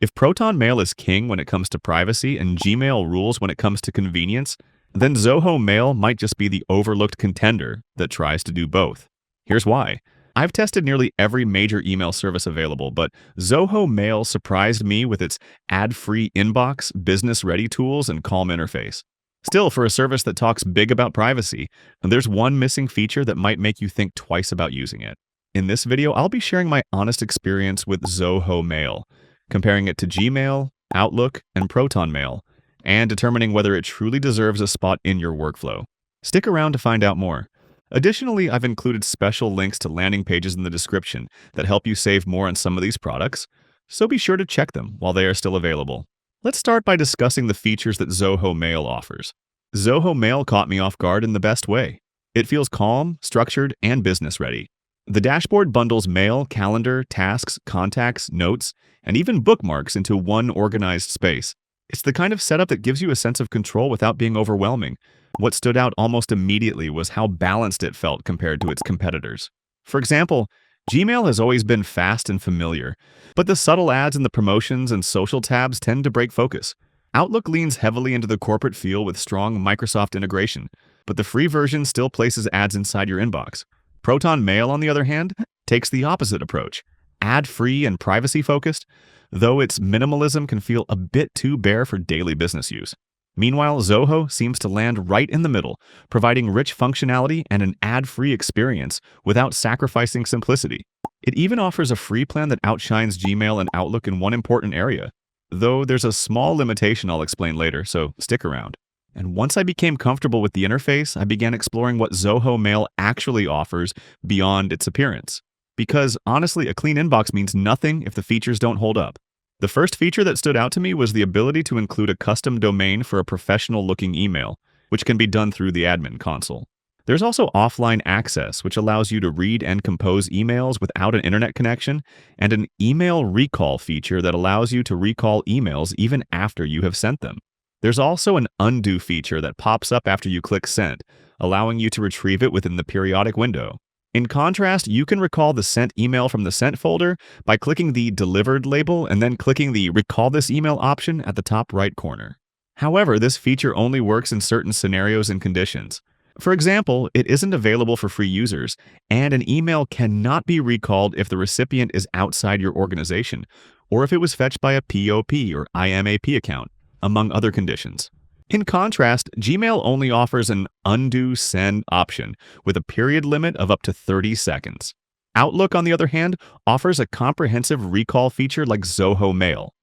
If Proton Mail is king when it comes to privacy and Gmail rules when it comes to convenience, then Zoho Mail might just be the overlooked contender that tries to do both. Here's why. I've tested nearly every major email service available, but Zoho Mail surprised me with its ad-free inbox, business-ready tools, and calm interface. Still, for a service that talks big about privacy, there's one missing feature that might make you think twice about using it. In this video, I'll be sharing my honest experience with Zoho Mail, comparing it to Gmail, Outlook, and Proton Mail, and determining whether it truly deserves a spot in your workflow. Stick around to find out more. Additionally, I've included special links to landing pages in the description that help you save more on some of these products, so be sure to check them while they are still available. Let's start by discussing the features that Zoho Mail offers. Zoho Mail caught me off guard in the best way. It feels calm, structured, and business-ready. The dashboard bundles mail, calendar, tasks, contacts, notes, and even bookmarks into one organized space. It's the kind of setup that gives you a sense of control without being overwhelming. What stood out almost immediately was how balanced it felt compared to its competitors. For example, Gmail has always been fast and familiar, but the subtle ads in the promotions and social tabs tend to break focus. Outlook leans heavily into the corporate feel with strong Microsoft integration, but the free version still places ads inside your inbox. Proton Mail, on the other hand, takes the opposite approach, ad-free and privacy-focused, though its minimalism can feel a bit too bare for daily business use. Meanwhile, Zoho seems to land right in the middle, providing rich functionality and an ad-free experience without sacrificing simplicity. It even offers a free plan that outshines Gmail and Outlook in one important area, though there's a small limitation I'll explain later, so stick around. And once I became comfortable with the interface, I began exploring what Zoho Mail actually offers beyond its appearance. Because honestly, a clean inbox means nothing if the features don't hold up. The first feature that stood out to me was the ability to include a custom domain for a professional-looking email, which can be done through the admin console. There's also offline access, which allows you to read and compose emails without an internet connection, and an email recall feature that allows you to recall emails even after you have sent them. There's also an undo feature that pops up after you click send, allowing you to retrieve it within the periodic window. In contrast, you can recall the sent email from the sent folder by clicking the delivered label and then clicking the recall this email option at the top right corner. However, this feature only works in certain scenarios and conditions. For example, it isn't available for free users, and an email cannot be recalled if the recipient is outside your organization, or if it was fetched by a POP or IMAP account, among other conditions. In contrast, Gmail only offers an undo send option with a period limit of up to 30 seconds. Outlook, on the other hand, offers a comprehensive recall feature like Zoho Mail.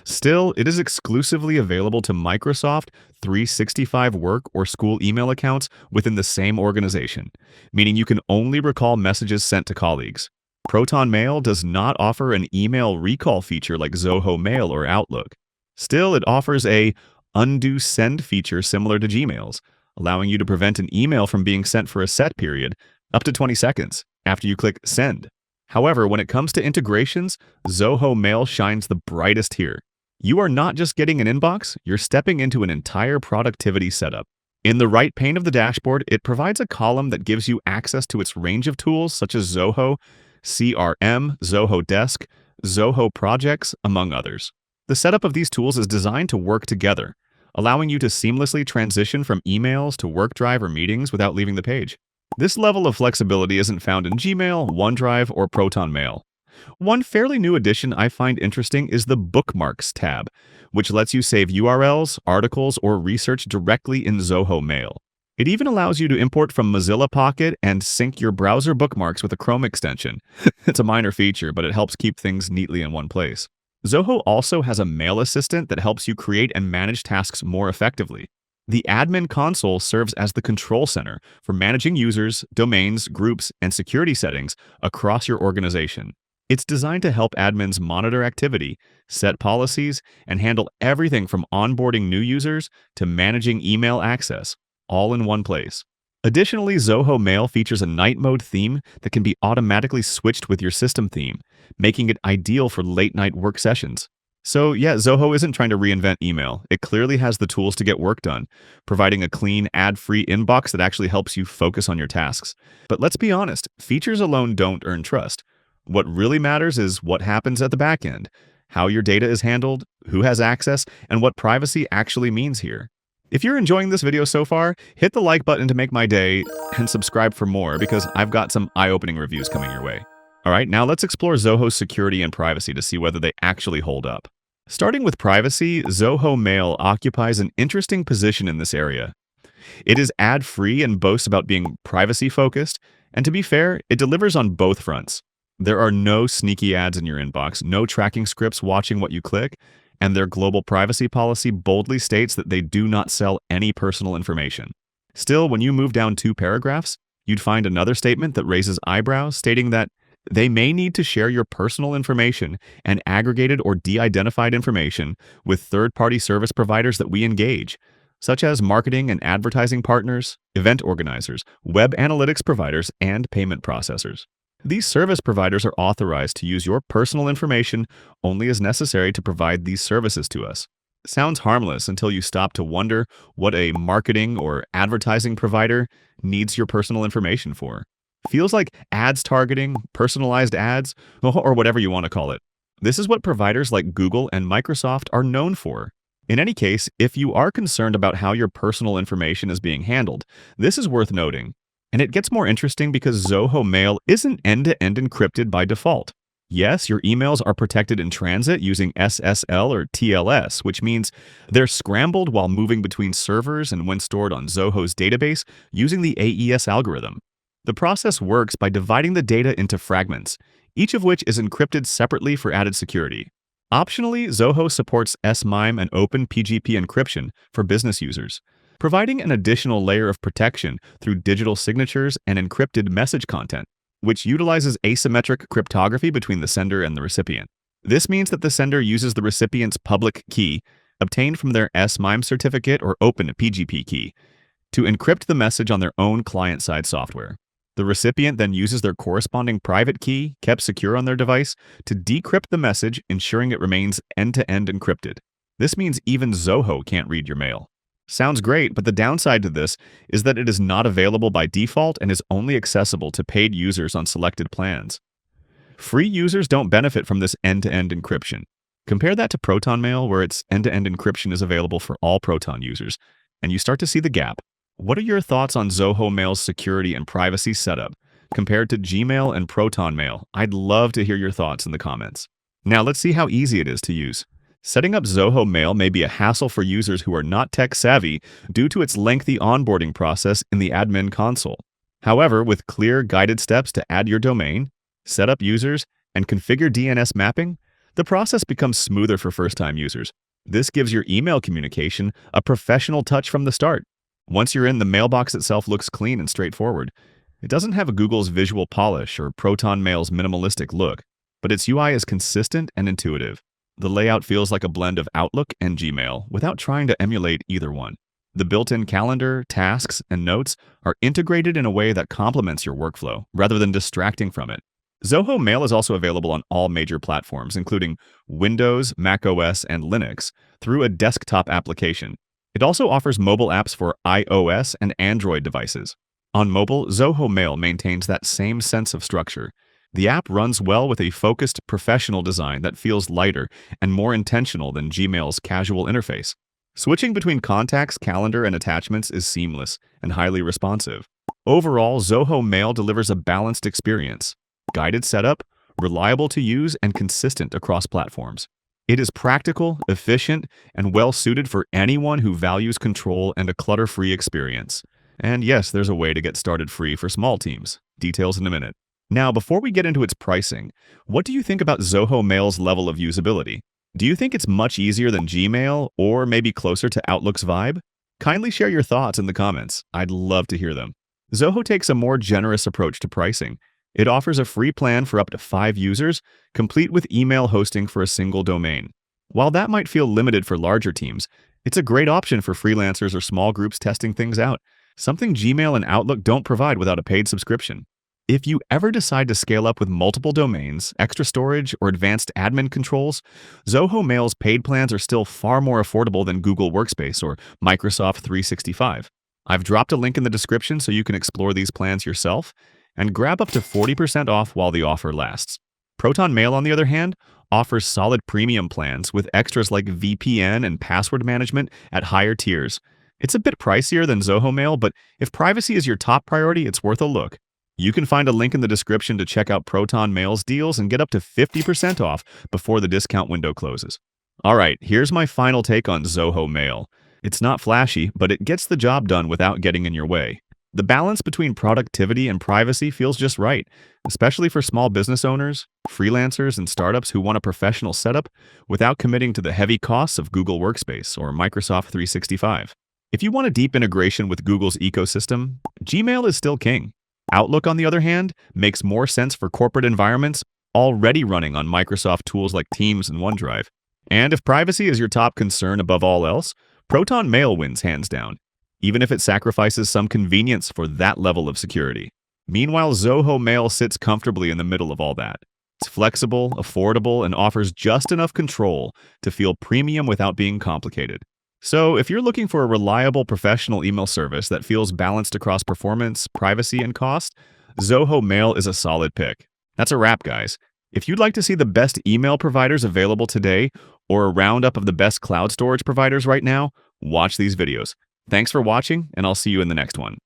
Still, it is exclusively available to Microsoft 365 work or school email accounts within the same organization, meaning you can only recall messages sent to colleagues. Proton Mail does not offer an email recall feature like Zoho Mail or Outlook. Still, it offers a undo send feature similar to Gmail's, allowing you to prevent an email from being sent for a set period, up to 20 seconds, after you click send. However, when it comes to integrations, Zoho Mail shines the brightest here. You are not just getting an inbox, you're stepping into an entire productivity setup. In the right pane of the dashboard, it provides a column that gives you access to its range of tools such as Zoho, CRM, Zoho Desk, Zoho Projects, among others. The setup of these tools is designed to work together, allowing you to seamlessly transition from emails to work drive or meetings without leaving the page. This level of flexibility isn't found in Gmail, OneDrive, or Proton Mail. One fairly new addition I find interesting is the Bookmarks tab, which lets you save URLs, articles, or research directly in Zoho Mail. It even allows you to import from Mozilla Pocket and sync your browser bookmarks with a Chrome extension. It's a minor feature, but it helps keep things neatly in one place. Zoho also has a mail assistant that helps you create and manage tasks more effectively. The admin console serves as the control center for managing users, domains, groups, and security settings across your organization. It's designed to help admins monitor activity, set policies, and handle everything from onboarding new users to managing email access, all in one place. Additionally, Zoho Mail features a night mode theme that can be automatically switched with your system theme, making it ideal for late-night work sessions. So yeah, Zoho isn't trying to reinvent email. It clearly has the tools to get work done, providing a clean, ad-free inbox that actually helps you focus on your tasks. But let's be honest, features alone don't earn trust. What really matters is what happens at the back end, how your data is handled, who has access, and what privacy actually means here. If you're enjoying this video so far, hit the like button to make my day and subscribe for more because I've got some eye-opening reviews coming your way. All right, now let's explore Zoho's security and privacy to see whether they actually hold up. Starting with privacy, Zoho Mail occupies an interesting position in this area. It is ad-free and boasts about being privacy-focused, and to be fair, it delivers on both fronts. There are no sneaky ads in your inbox, no tracking scripts watching what you click, and their global privacy policy boldly states that they do not sell any personal information. Still, when you move down 2 paragraphs, you'd find another statement that raises eyebrows, stating that they may need to share your personal information and aggregated or de-identified information with third-party service providers that we engage, such as marketing and advertising partners, event organizers, web analytics providers, and payment processors. These service providers are authorized to use your personal information only as necessary to provide these services to us. Sounds harmless until you stop to wonder what a marketing or advertising provider needs your personal information for. Feels like ads targeting, personalized ads, or whatever you want to call it. This is what providers like Google and Microsoft are known for. In any case, if you are concerned about how your personal information is being handled, this is worth noting. And it gets more interesting because Zoho Mail isn't end-to-end encrypted by default. Yes, your emails are protected in transit using SSL or TLS, which means they're scrambled while moving between servers and when stored on Zoho's database using the AES algorithm. The process works by dividing the data into fragments, each of which is encrypted separately for added security. Optionally, Zoho supports SMIME and OpenPGP encryption for business users, providing an additional layer of protection through digital signatures and encrypted message content, which utilizes asymmetric cryptography between the sender and the recipient. This means that the sender uses the recipient's public key, obtained from their SMIME certificate or OpenPGP key, to encrypt the message on their own client-side software. The recipient then uses their corresponding private key, kept secure on their device, to decrypt the message, ensuring it remains end-to-end encrypted. This means even Zoho can't read your mail. Sounds great, but the downside to this is that it is not available by default and is only accessible to paid users on selected plans. Free users don't benefit from this end-to-end encryption. Compare that to Proton Mail, where its end-to-end encryption is available for all Proton users, and you start to see the gap. What are your thoughts on Zoho Mail's security and privacy setup compared to Gmail and Proton Mail? I'd love to hear your thoughts in the comments. Now let's see how easy it is to use. Setting up Zoho Mail may be a hassle for users who are not tech-savvy due to its lengthy onboarding process in the admin console. However, with clear, guided steps to add your domain, set up users, and configure DNS mapping, the process becomes smoother for first-time users. This gives your email communication a professional touch from the start. Once you're in, the mailbox itself looks clean and straightforward. It doesn't have Google's visual polish or Proton Mail's minimalistic look, but its UI is consistent and intuitive. The layout feels like a blend of Outlook and Gmail without trying to emulate either one. The built-in calendar, tasks, and notes are integrated in a way that complements your workflow rather than distracting from it. Zoho Mail is also available on all major platforms, including Windows, macOS, and Linux, through a desktop application. It also offers mobile apps for iOS and Android devices. On mobile, Zoho Mail maintains that same sense of structure. The app runs well with a focused, professional design that feels lighter and more intentional than Gmail's casual interface. Switching between contacts, calendar, and attachments is seamless and highly responsive. Overall, Zoho Mail delivers a balanced experience: guided setup, reliable to use, and consistent across platforms. It is practical, efficient, and well-suited for anyone who values control and a clutter-free experience. And yes, there's a way to get started free for small teams. Details in a minute. Now, before we get into its pricing, what do you think about Zoho Mail's level of usability? Do you think it's much easier than Gmail, or maybe closer to Outlook's vibe? Kindly share your thoughts in the comments. I'd love to hear them. Zoho takes a more generous approach to pricing. It offers a free plan for up to 5 users, complete with email hosting for a single domain. While that might feel limited for larger teams, it's a great option for freelancers or small groups testing things out, something Gmail and Outlook don't provide without a paid subscription. If you ever decide to scale up with multiple domains, extra storage, or advanced admin controls, Zoho Mail's paid plans are still far more affordable than Google Workspace or Microsoft 365. I've dropped a link in the description so you can explore these plans yourself and grab up to 40% off while the offer lasts. Proton Mail, on the other hand, offers solid premium plans with extras like VPN and password management at higher tiers. It's a bit pricier than Zoho Mail, but if privacy is your top priority, it's worth a look. You can find a link in the description to check out Proton Mail's deals and get up to 50% off before the discount window closes. All right, here's my final take on Zoho Mail. It's not flashy, but it gets the job done without getting in your way. The balance between productivity and privacy feels just right, especially for small business owners, freelancers, and startups who want a professional setup without committing to the heavy costs of Google Workspace or Microsoft 365. If you want a deep integration with Google's ecosystem, Gmail is still king. Outlook, on the other hand, makes more sense for corporate environments already running on Microsoft tools like Teams and OneDrive. And if privacy is your top concern above all else, Proton Mail wins hands down, even if it sacrifices some convenience for that level of security. Meanwhile, Zoho Mail sits comfortably in the middle of all that. It's flexible, affordable, and offers just enough control to feel premium without being complicated. So if you're looking for a reliable professional email service that feels balanced across performance, privacy, and cost, Zoho Mail is a solid pick. That's a wrap, guys. If you'd like to see the best email providers available today or a roundup of the best cloud storage providers right now, watch these videos. Thanks for watching, and I'll see you in the next one.